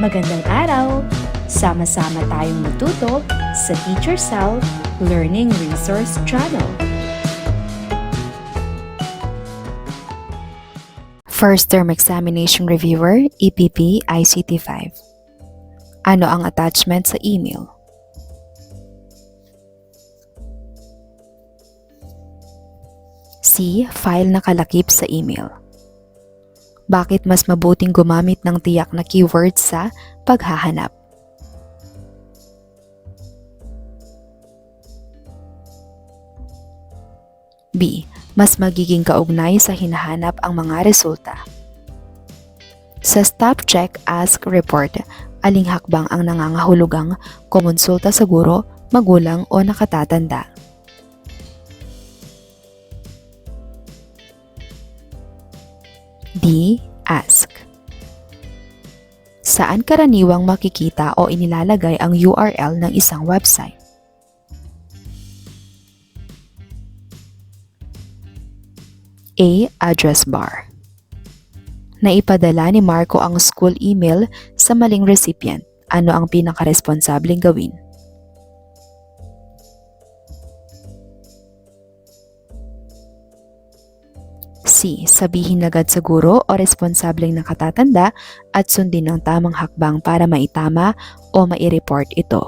Magandang araw! Sama-sama tayong matuto sa Teacher Sal Learning Resource Channel. First Term Examination Reviewer, EPP ICT 5. Ano ang attachment sa email? C. File na kalakip sa email. Bakit mas mabuting gumamit ng tiyak na keywords sa paghahanap? B. Mas magiging kaugnay sa hinahanap ang mga resulta. Sa Stop Check Ask Report, aling hakbang ang nangangahulugang kumonsulta sa guro, magulang o nakatatanda? D. Ask. Saan karaniwang makikita o inilalagay ang URL ng isang website? A. Address bar. Naipadala ni Marco ang school email sa maling recipient. Ano ang pinakaresponsableng gawin? C. Sabihin agad sa guro o responsableng nakatatanda at sundin ang tamang hakbang para maitama o mai-report ito.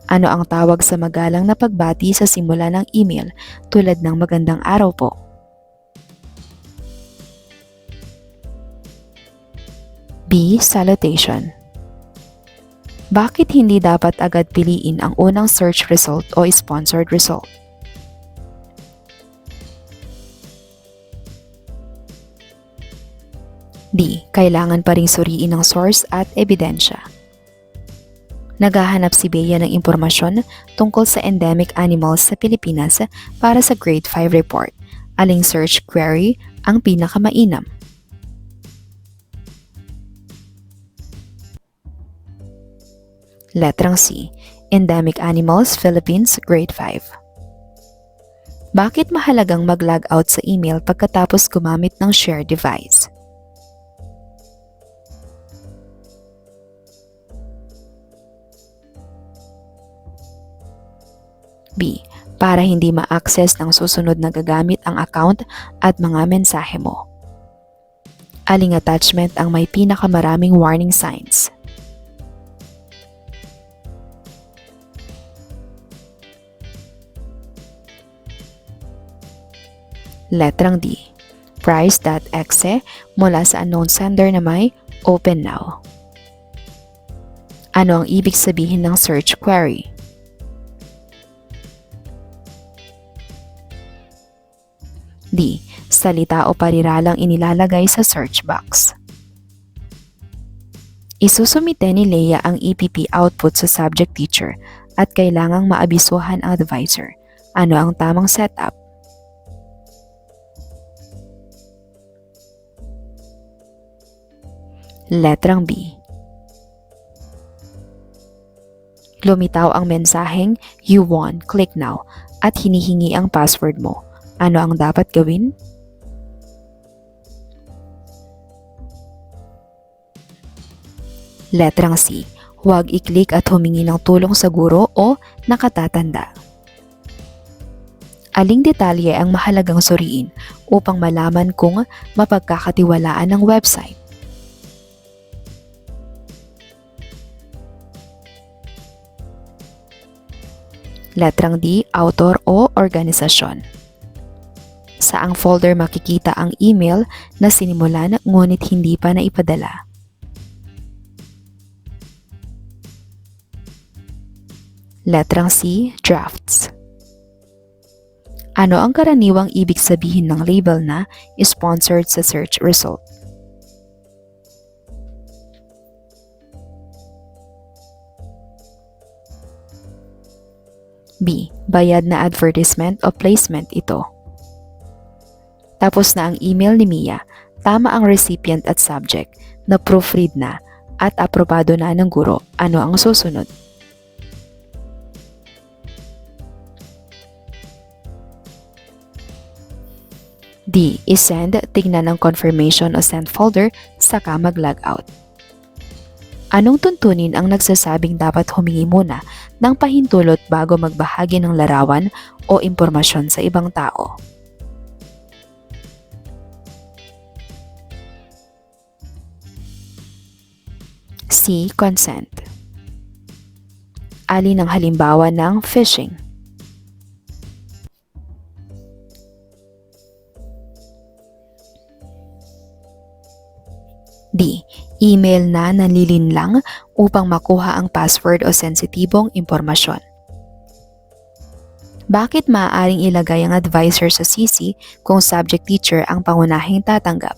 Ano ang tawag sa magalang na pagbati sa simula ng email tulad ng magandang araw po? B. Salutation. Bakit hindi dapat agad piliin ang unang search result o sponsored result? D. Kailangan pa ring suriin ang source at ebidensya. Naghahanap si Bea ng impormasyon tungkol sa endemic animals sa Pilipinas para sa Grade 5 report. Aling search query ang pinakamainam? Letrang C. Endemic Animals, Philippines, Grade 5. Bakit mahalagang mag-log out sa email pagkatapos gumamit ng share device? B. Para hindi ma-access ng susunod na gagamit ang account at mga mensahe mo. Aling attachment ang may pinakamaraming warning signs? Letrang D. Price.exe mula sa unknown sender na may open now. Ano ang ibig sabihin ng search query? D. Salita o pariralang inilalagay sa search box. Isusumite ni Leia ang EPP output sa subject teacher at kailangang maabisuhan ang advisor. Ano ang tamang setup? Letrang B. Lumitaw ang mensaheng "You won, click now" at hinihingi ang password mo. Ano ang dapat gawin? Letrang C. Huwag i-click at humingi ng tulong sa guro o nakatatanda. Aling detalye ang mahalagang suriin upang malaman kung mapagkakatiwalaan ng website? Letrang D. Author o organisasyon. Saang folder makikita ang email na sinimulan ngunit hindi pa naipadala? Letrang C. Drafts. Ano ang karaniwang ibig sabihin ng label na sponsored sa search result? B. Bayad na advertisement o placement ito. Tapos na ang email ni Mia, tama ang recipient at subject, na proofread na at aprobado na ng guro. Ano ang susunod? D. I-send, tignan ang confirmation o sent folder, saka mag-log out. Anong tuntunin ang nagsasabing dapat humingi muna ng pahintulot bago magbahagi ng larawan o impormasyon sa ibang tao? C. Consent. Alin ang halimbawa ng phishing? D. Email na nanlilinlang upang makuha ang password o sensitibong impormasyon. Bakit maaaring ilagay ang advisor sa CC kung subject teacher ang pangunahing tatanggap?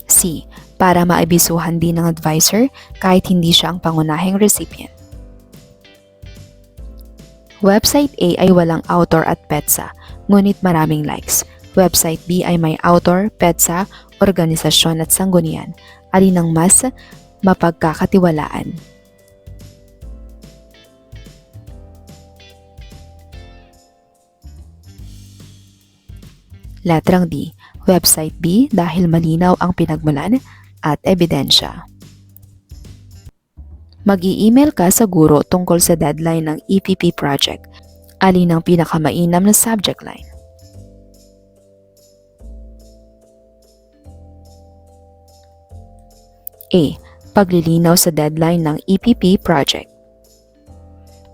C. Para maibisuhan din ng advisor kahit hindi siya ang pangunahing recipient. Website A ay walang author at petsa, ngunit maraming likes. Website B ay may author, petsa, organisasyon at sanggunian. Alin ang mas mapagkakatiwalaan? Letrang D. Website B dahil malinaw ang pinagmulan at ebidensya. Mag-i-email ka sa guro tungkol sa deadline ng EPP project. Alin ang pinakamainam na subject line? A. Paglilinaw sa deadline ng EPP project.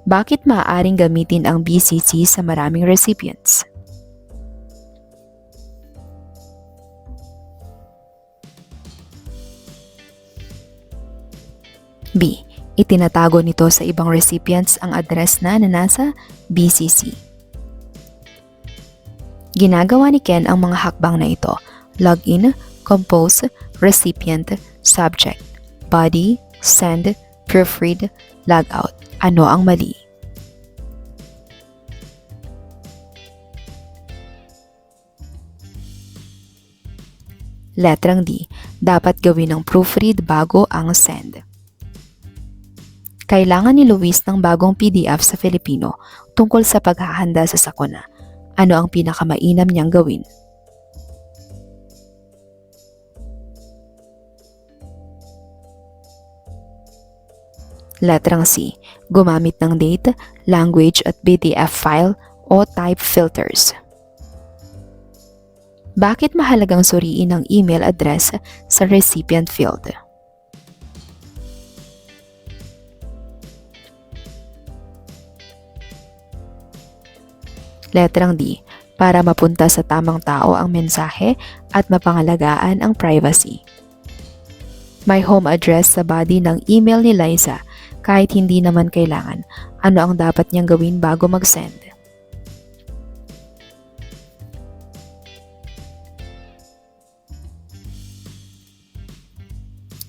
Bakit maaaring gamitin ang BCC sa maraming recipients? B. Itinatago nito sa ibang recipients ang address na nasa BCC. Ginagawa ni Ken ang mga hakbang na ito: login, compose, recipient, subject, body, send, proofread, logout. Ano ang mali? Letrang D. Dapat gawin ng proofread bago ang send. Kailangan ni Luis ng bagong PDF sa Filipino tungkol sa paghahanda sa sakuna. Ano ang pinakamainam niyang gawin? Letrang C. Gumamit ng date, language at PDF file o type filters. Bakit mahalagang suriin ang email address sa recipient field? Letrang D. Para mapunta sa tamang tao ang mensahe at mapangalagaan ang privacy. May home address sa body ng email ni Liza kahit hindi naman kailangan. Ano ang dapat niyang gawin bago mag-send?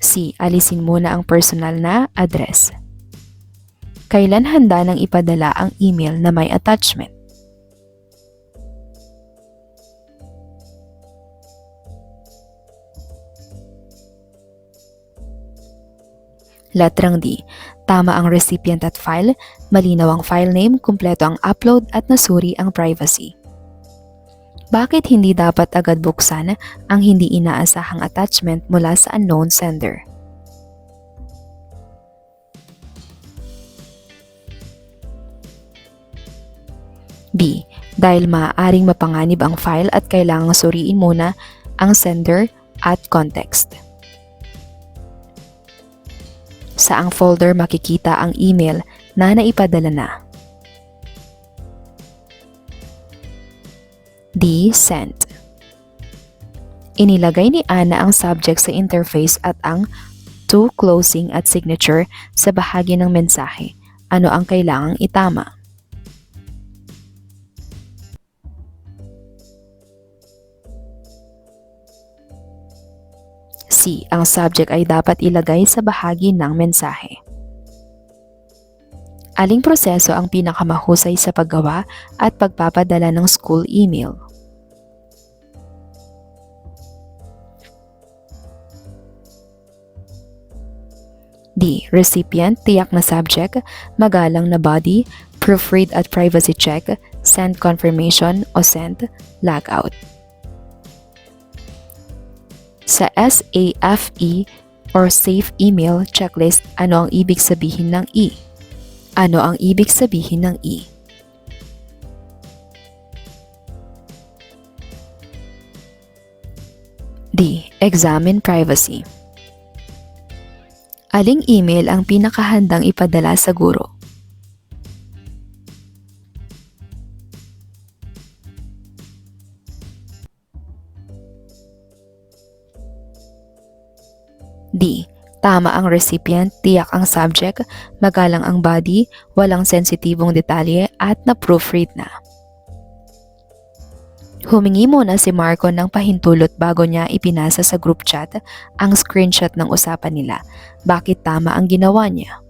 C. Alisin muna ang personal na address. Kailan handa nang ipadala ang email na may attachment? Letrang D. Tama ang recipient at file, malinaw ang file name, kumpleto ang upload at nasuri ang privacy. Bakit hindi dapat agad buksan ang hindi inaasahang attachment mula sa unknown sender? B. Dahil maaaring mapanganib ang file at kailangang suriin muna ang sender at context. Saang folder makikita ang email na naipadala na? D. Sent. Inilagay ni Ana ang subject sa interface at ang to, closing at signature sa bahagi ng mensahe. Ano ang kailangang itama? C. Ang subject ay dapat ilagay sa bahagi ng mensahe. Aling proseso ang pinakamahusay sa paggawa at pagpapadala ng school email? D. Recipient, tiyak na subject, magalang na body, proofread at privacy check, send confirmation o send logout. Sa SAFE or Safe Email Checklist, ano ang ibig sabihin ng E? Ano ang ibig sabihin ng E? D. Examine privacy. Aling email ang pinakahandang ipadala sa guro? D. Tama ang recipient, tiyak ang subject, magalang ang body, walang sensitibong detalye at na-proofread na. Humingi muna si Marco ng pahintulot bago niya ipinasa sa group chat ang screenshot ng usapan nila. Bakit tama ang ginawa niya?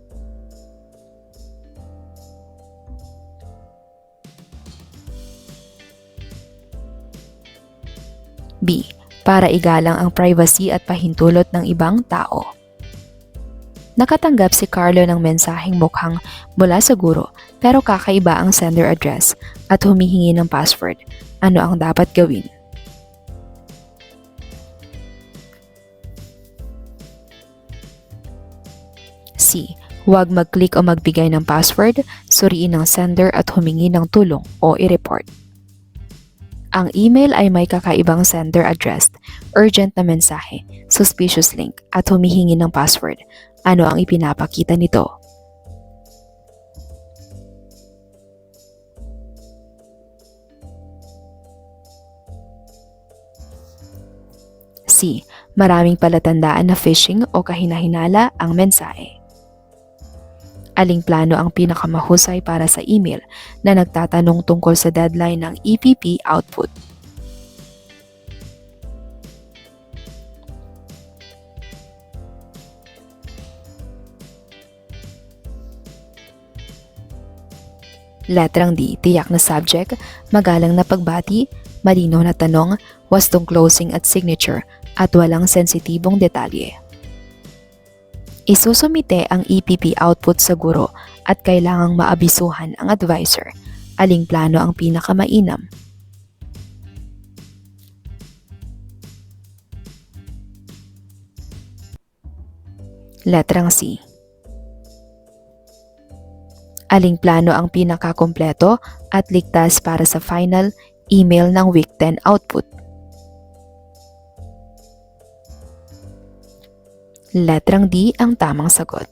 B. Para igalang ang privacy at pahintulot ng ibang tao. Nakatanggap si Carlo ng mensaheng mukhang mula sa guro pero kakaiba ang sender address at humihingi ng password. Ano ang dapat gawin? C. Huwag mag-click o magbigay ng password, suriin ng sender at humingi ng tulong o i-report. Ang email ay may kakaibang sender address, urgent na mensahe, suspicious link at humihingi ng password. Ano ang ipinapakita nito? C. Maraming palatandaan na phishing o kahinahinala ang mensahe. Aling plano ang pinakamahusay para sa email na nagtatanong tungkol sa deadline ng EPP output? Letrang D, tiyak na subject, magalang na pagbati, malinaw na tanong, wastong closing at signature, at walang sensitibong detalye. Isusumite ang EPP output sa guro at kailangang maabisuhan ang advisor. Aling plano ang pinakamainam? Letrang C. Aling plano ang pinakakumpleto at ligtas para sa final email ng Week 10 output? Letrang D ang tamang sagot.